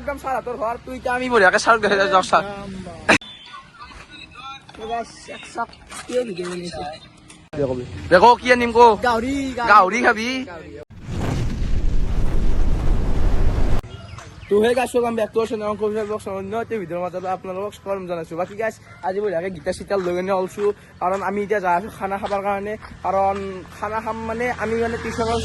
একদম সারা তোর ঘর তুই আমি বড়িয়াকে সার গেছে যাও সার দেখো কি আনিম কো গাউরি খাবি তো হে গাছ আমি ব্যক্ত ভিডিঅ'ৰ মাজত আপোনালোকক স্বাগতম জনাইছো বাকী গাছ আজি বঢ়িয়াকে গীটাৰ চিটাৰ লৈ কিনে অলছো কাৰণ আমি এতিয়া যাই আছো খানা খাবৰ কাৰণে কাৰণ খানা খাম মানে আমি মানে টিউশ্যনৰ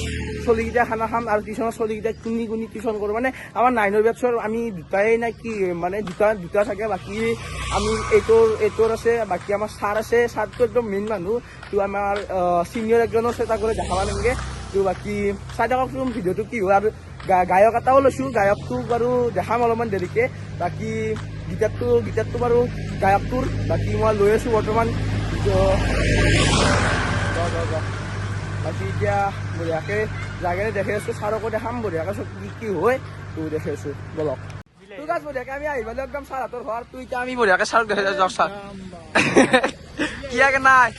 চলিকেইটা খানা খাম আৰু টিউশ্যনৰ চলিকেইটা কিনি কিনি টিউশ্যন কৰোঁ মানে আমাৰ 9ৰ বেটছৰ আমি দুটাই নে কি মানে দুটা থাকে বাকী আমি এইটোৰ আছে বাকী আমাৰ ছাৰ আছে ছাৰটো একদম মেইন মানুহ তো আমাৰ চিনিয়ৰ একজনৰ আছে তাক দেখা পাম এনেকৈ তো বাকী চাই থাককচোন ভিডিঅ'টো কি হয় আৰু গায়ক এটাও লৈছোঁ গায়কটো বাৰু দেখাম অলপমান দেৰিকে বাকী গীটাৰটো বাৰু গায়কটোৰ বাকী মই লৈ আছোঁ বৰ্তমান বাকী এতিয়া বঢ়িয়াকৈ জাগেৰে দেখাই আছোঁ ছাৰকো দেখাম বঢ়িয়াকৈ চব কি হয় তো দেখাই আছোঁ বলক তোৰ গাছ বঢ়িয়াকৈ আমি আহি পালোঁ একদম ছাৰহঁতৰ ঘৰ তুই এতিয়া আমি বঢ়িয়াকৈ ছাৰ দেখাই যাওঁ ছাৰ কিয়াকে নাই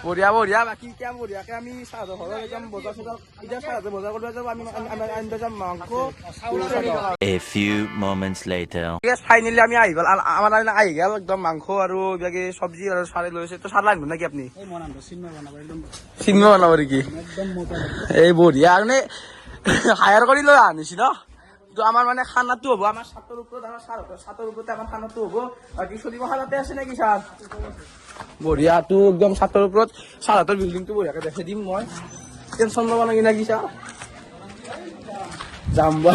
বঢ়িয়া বাকী এতিয়া বঢ়িয়াকে আমি ছাৰহঁতৰ ঘৰত একদম বজাৰ চজাৰ এতিয়া ছাৰহঁতে বজাৰ কৰিব যাব আমি আনিব যাম মাংস A few moments later. Yes, finally আমি আহি গ'ল আমাৰ আহি গ'ল একদম মাংস আৰু এইবিলাকে চব্জি আৰু চাৰে লৈছে তো চাৰ লাগিব নেকি আপুনি চিনিমা বনাব নেকি এই বঢ়িয়া মানে হায়াৰ কৰি লৈ আনিছি ন তো আমাৰ মানে খানাটো হ'ব আমাৰ ছাতৰ ওপৰত আমাৰ ছাতৰ ওপৰতে আমাৰ খানাটো হ'ব বাকী চলিব খানাতে আছে নেকি ছাৰ বঢ়িয়াটো একদম ছাতৰ ওপৰত ছাৰহঁতৰ বিল্ডিংটো বঢ়িয়াকৈ দেখাই দিম মই টেনশ্যন ল'ব নালাগে নেকি ছাৰ যাম বা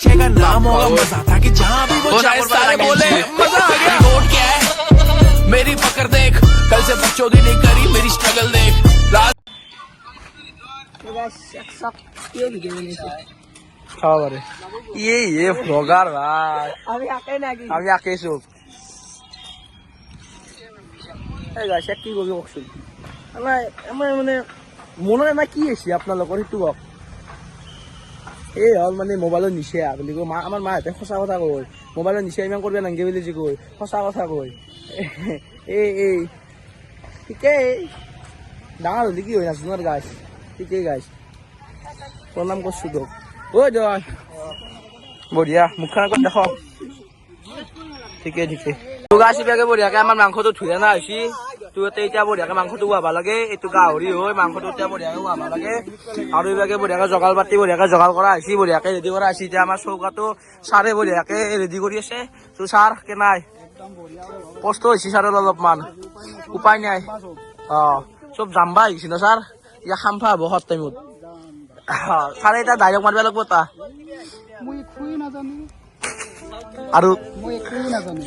का नाम होगा मजा था कि जहाँ भी वो जाए सारे बोले मजा आ गया रोड क्या है मेरी पकड़ देख कल से बच्चों दी नहीं करी मेरी स्ट्रगल देख খাবারে ये भ्लगार भाई আমি আঁকেছো এই গাইছ কি কবি কওকচোন আমাৰ মানে মনত এনে কি হৈছে আপোনালোকৰ সেইটো কওক এই হ'ল মানে মোবাইলত নিচা বুলি কয় আমাৰ মাহঁতে সঁচা কথা কয় মোবাইলত নিচা ইমান কৰিব নালাগে বুলি যে কয় সঁচা কথা কয় এই ঠিকেই ডাঙৰ হ'লে কি হয় নাচোনৰ গাছ ঠিকেই গাছ প্ৰণাম কৰিছোঁ তোক ঐ জয় বঢ়িয়া মুখখন আগত দেখ ঠিকে তোৰ গাছ ইবাগে বঢ়িয়াকে আমাৰ মাংসটো ধুই অনা হৈছে তোৰ এতিয়া বঢ়িয়াকে মাংসটো উহাব লাগে এইটো গাহৰি হয় মাংসটো এতিয়া বঢ়িয়াকে উহাব লাগে আৰু এইভাগে বঢ়িয়াকে জগাল পাতি বঢ়িয়াকে জগাল কৰা হৈছে বঢ়িয়াকে ৰেডি কৰা হৈছে এতিয়া আমাৰ চৌকাটো ছাৰে বঢ়িয়াকে ৰেডি কৰি আছে তোৰ ছাৰ কেনাই কষ্ট হৈছে ছাৰৰ অলপমান উপায় নাই চব জাম্বা আহিছে ন ছাৰ ইয়াত খামফা হ'ব সৎ টাইমত ছাৰে এতিয়া ডাইৰেক্ট মাৰিব লাগিব তা আৰু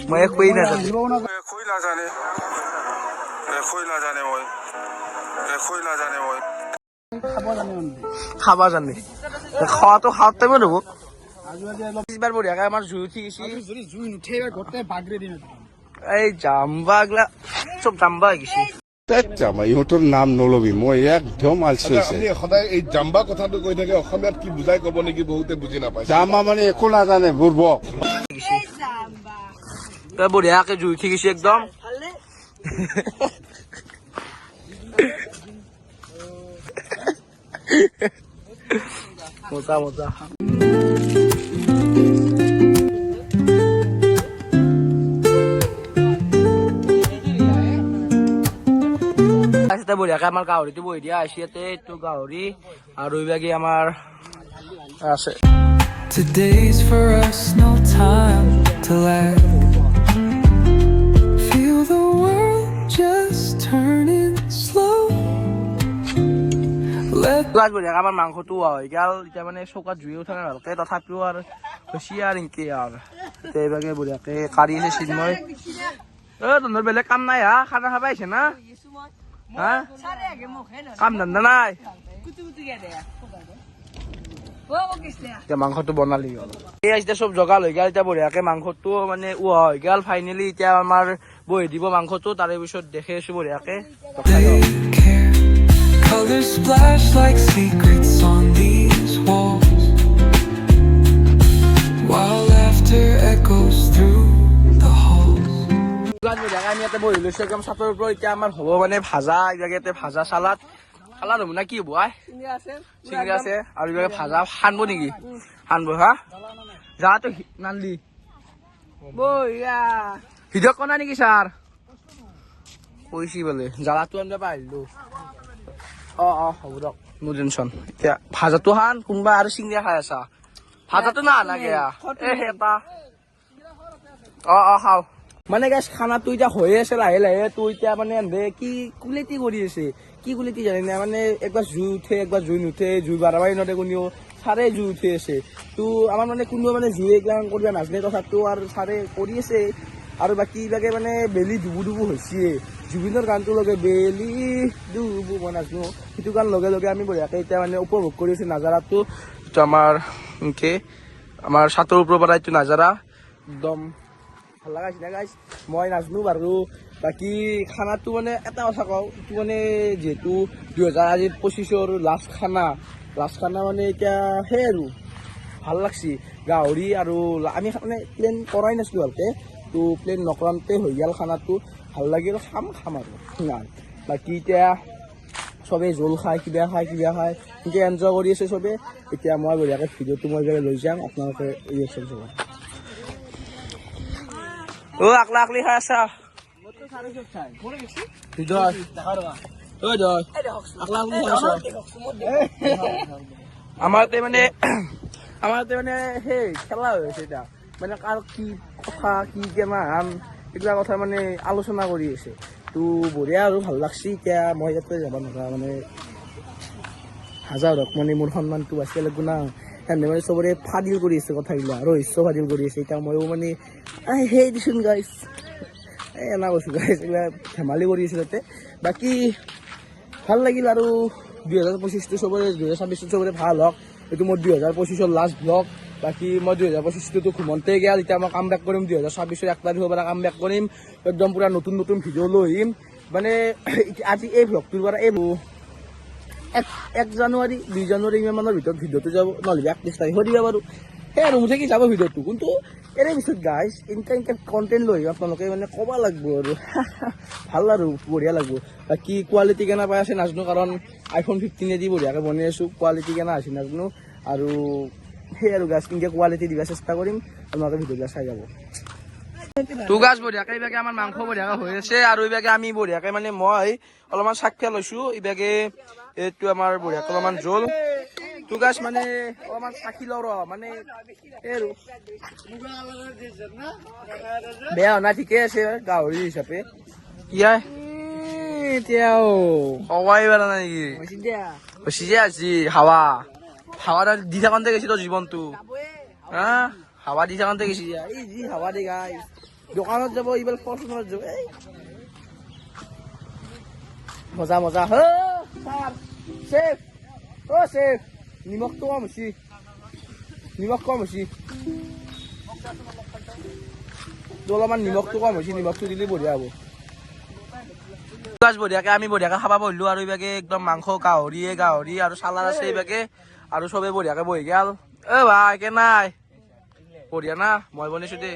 মই একোৱেই নাজানে খাবা জানে খোৱাটো খাওয়াৰ টাইমত হ'ব এইবাৰ বঢ়িয়াকে আমাৰ জুই উঠি গৈছে এই জাম্বা গিলা চব জাম্বা হৈ গৈছে ইহঁতৰ নাম নলবি মই একদম সদায় এই জাম্বা কথাটো কৈ থাকে অসমীয়াত কি বুজাই কব নেকি বহুতে বুজি নাপায় জাম্বা মানে একো নাজানে বুৰ্বক বঢ়িয়াকে জুই উঠি গৈছে একদম মজা বঢ়িয়াকে আমাৰ গাহৰিটো বহি দিয়া আছে ইয়াতে এইটো গাহৰি আৰু এইভাগে আমাৰ আছে Today's for us, no time to laugh. Feel the world just turning slow. বঢ়িয়াকে আমাৰ মাংসটো হৈ গ'ল এতিয়া মানে চৌকাত জুই উঠা নাই ভালকে তথাপিও আৰু বেছি আৰু এনেকে আৰু এইভাগে বঢ়িয়াকে কাঢ়ি আছে চিন্ময় তহঁতৰ বেলেগ কাম নাই হা খানা খাব আহিছে না হা কাম ধান্দা নাই এতিয়া মাংসটো বনালি হ'ল এতিয়া চব জগাল হৈ গ'ল এতিয়া বঢ়িয়াকে মাংসটো মানে উহা হৈ গ'ল ফাইনেলি এতিয়া আমাৰ বহি দিব মাংসটো তাৰে পিছত দেখি আছো বঢ়িয়াকে Colors splash like secrets on these walls, while laughter echoes through the halls. আমি ইয়াতে বহি লৈছো একদম চাটৰ ওপৰত এতিয়া আমাৰ হ'ব মানে ভাজা ইয়াতে ভাজা চালাড হ'ব না কি হ'ব চিংৰা আছে আৰু ভাজা সানব নেকি সানব হা যা তো নানলি বইয়া ভিডিও কনা নেকি স্যার কৈছি বোলে জ্বালাটো আনবা পাৰিলো হ'ব দিয়ক নো টেনশ্যন এতিয়া ভাজাটো খান কোনোবা আৰু চিংৰা খাই আছা ভাজাটো না নালাগে এটা খাও মানে গাইছ খানাটো এতিয়া হৈয়ে আছে লাহে লাহে তো এতিয়া মানে এনে কি কুলেটি কৰি আছে কি কুলেটি জানে না মানে একবাৰ জুই উঠে একবাৰ জুই নুঠে জুই বাঢ়াবাই নদে কোনেও চাৰে জুই উঠি আছে তো আমাৰ মানে কোনোবা মানে জুই এইগিলা কৰিব নাজানে তথাপিও আৰু চাৰে কৰি আছে আৰু বাকী ইভাগে মানে বেলি ডুবু ডুবু হৈছে জুবিনৰ গানটো লগে বেলি ডুবু মই নাজানো সেইটো গান লগে লগে আমি বঢ়িয়াকৈ এতিয়া মানে উপভোগ কৰি আছো নাজাৰাটো এইটো আমাৰ এনেকে আমাৰ ছাতৰ ওপৰৰ পৰা এইটো নাজাৰা একদম ভাল লগা হৈছে না গাইছ মই নাজানো বাৰু বাকী খানাটো মানে এটা কথা কওঁ এইটো মানে যিহেতু 2025ৰ লাষ্ট খানা মানে এতিয়া সেই আৰু ভাল লাগছি গাহৰি আৰু আমি মানে প্লেন কৰাই নাছিলোঁ ভালকৈ তো প্লেন নকৰামতে হৈ গ'ল খানাটো ভাল লাগিল খাম আৰু বাকী এতিয়া চবেই জোল খায় কিবা খায় এনেকৈ এনজয় কৰি আছে চবেই এতিয়া মই বঢ়িয়াকৈ ভিডিঅ'টো মই লৈ যাম আপোনালোকে ৰিয়েকশ্যন চাব আকলা আকলি খাই আছা আমাৰ মানে সেই খেলা হৈ আছে এতিয়া মানে কাৰ কি কথা কি কেমান এইবিলাক কথা মানে আলোচনা কৰি আছে তো বঢ়িয়া আৰু ভাল লাগছি এতিয়া মই ইয়াতে যাব নোৱাৰা মানে হাজাৰক মানে মোৰ সন্মানটো বাচিব লাগিব না সেনে মানে চবৰে ফাদিল কৰি আছে কথাবিলাক ৰহস্য ফাদিল কৰি আছে এতিয়া ময়ো মানে সেই দিছোন গাইছ এনা কৈছোঁ গাইছ এইবিলাক ধেমালি কৰি আছে তাতে বাকী ভাল লাগিল আৰু 2025টো চবৰে 2026টো চবৰে ভাল হওক এইটো মোৰ 2025ৰ লাষ্ট ব্লগ বাকী মই 2025টো ঘুমন্তে গেল এতিয়া মই কাম বেক কৰিম 2026ৰ 1 তাৰিখৰ পৰা কাম বেক কৰিম একদম পুৰা নতুন ভিডিঅ' লৈ আহিম মানে আজি এই ব্লগটোৰ পৰা 1 জানুৱাৰী 2 জানুৱাৰী ইমানৰ ভিতৰত ভিডিঅ'টো যাব নহ'লে 31 তাৰিখত দিব বাৰু সেই আৰু মুঠে কি যাব ভিডিঅ'টো কিন্তু এনে পিছত গাইছ এনেকৈ কণ্টেণ্ট লৈ আপোনালোকে মানে ক'ব লাগিব আৰু ভাল আৰু বঢ়িয়া লাগিব বাকী কোৱালিটি কেনে পাই আছে নাজানো কাৰণ iPhone 15 দি বঢ়িয়াকৈ বনাই আছোঁ কোৱালিটি কেনে আছে নাজানো আৰু সেই আৰু গাছ এনেকৈ কোৱালিটি দিব চেষ্টা কৰিম আপোনালোকে ভিডিঅ'বিলাক চাই যাব তো গাছ বঢ়িয়াকৈ এইভাগে আমাৰ মাংস বঢ়িয়াকৈ হৈ আছে আৰু এইভাগে আমি বঢ়িয়াকৈ মানে মই অলপমান চাকিয়া লৈছোঁ এইভাগে এইটো আমাৰ বঢ়িয়াকৈ অলপমান জোল তো গাছ মানে অলপমান চাকি লওঁ মানে এই আৰু বেয়া হোৱা নাই ঠিকে আছে গাহৰি হিচাপে কি হয় এতিয়াও হৱাই পেলা নাই নেকি হৈছে যে আজি হাৱা দি থাকোঁতে গেছি তোৰ জীৱনটো হা হাৱা দি থাকোঁতে গেছি এই যি হাৱা দি গাই দোকানত যাব এইবাৰ ফৰ্চুনাৰত যাব এই মজা চেফ চেফ নিমখটো কম হৈছে অলপমান নিমখটো কম হৈছে নিমখটো দিলে বঢ়িয়া হ'ব বঢ়িয়াকৈ আমি বঢ়িয়াকৈ খাব বহিলোঁ আৰু এইভাগে একদম মাংস গাহৰি আৰু চালাড আছে এইভাগে আৰু চবেই বঢ়িয়াকৈ বহি গেল ভাই কে নাই বঢ়িয়া না মই বনাইছোঁ দেই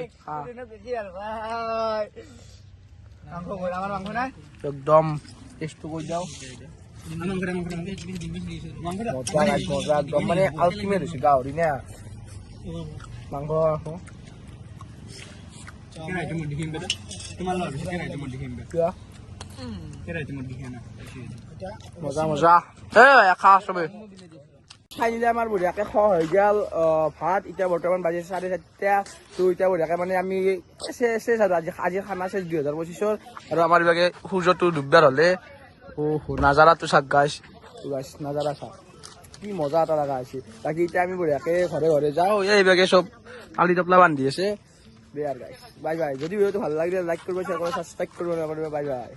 একদম টেষ্টটো কৰি যাওঁ মজা একদম মানে আল্টিমেট হৈছে গাহৰি না মাংস মজা খা চবে খাই দিলে আমাৰ বঢ়িয়াকৈ খোৱা হৈ গ'ল ভাত এতিয়া বৰ্তমান বাজি 4:30 তো এতিয়া বঢ়িয়াকৈ মানে আমি চেচ আৰু আজি খানা চেচ 2025ৰ আৰু আমাৰ এইভাগে সূৰ্যটো ডুববাৰ হ'লে নাজাৰাটো চাক গাইছ নাজাৰা চাক কি মজা এটা লগা হৈছে বাকী এতিয়া আমি বঢ়িয়াকৈ ঘৰে যাওঁ এইভাগে চব আলি টপলা বান্ধি আছে দে আৰু গাইছ বাই বাই যদি ভিডিঅ'টো ভাল লাগিলে লাইক কৰিব শ্বেয়াৰ কৰিব ছাবস্ক্ৰাইব কৰিব নাপাহৰিব বাই বাই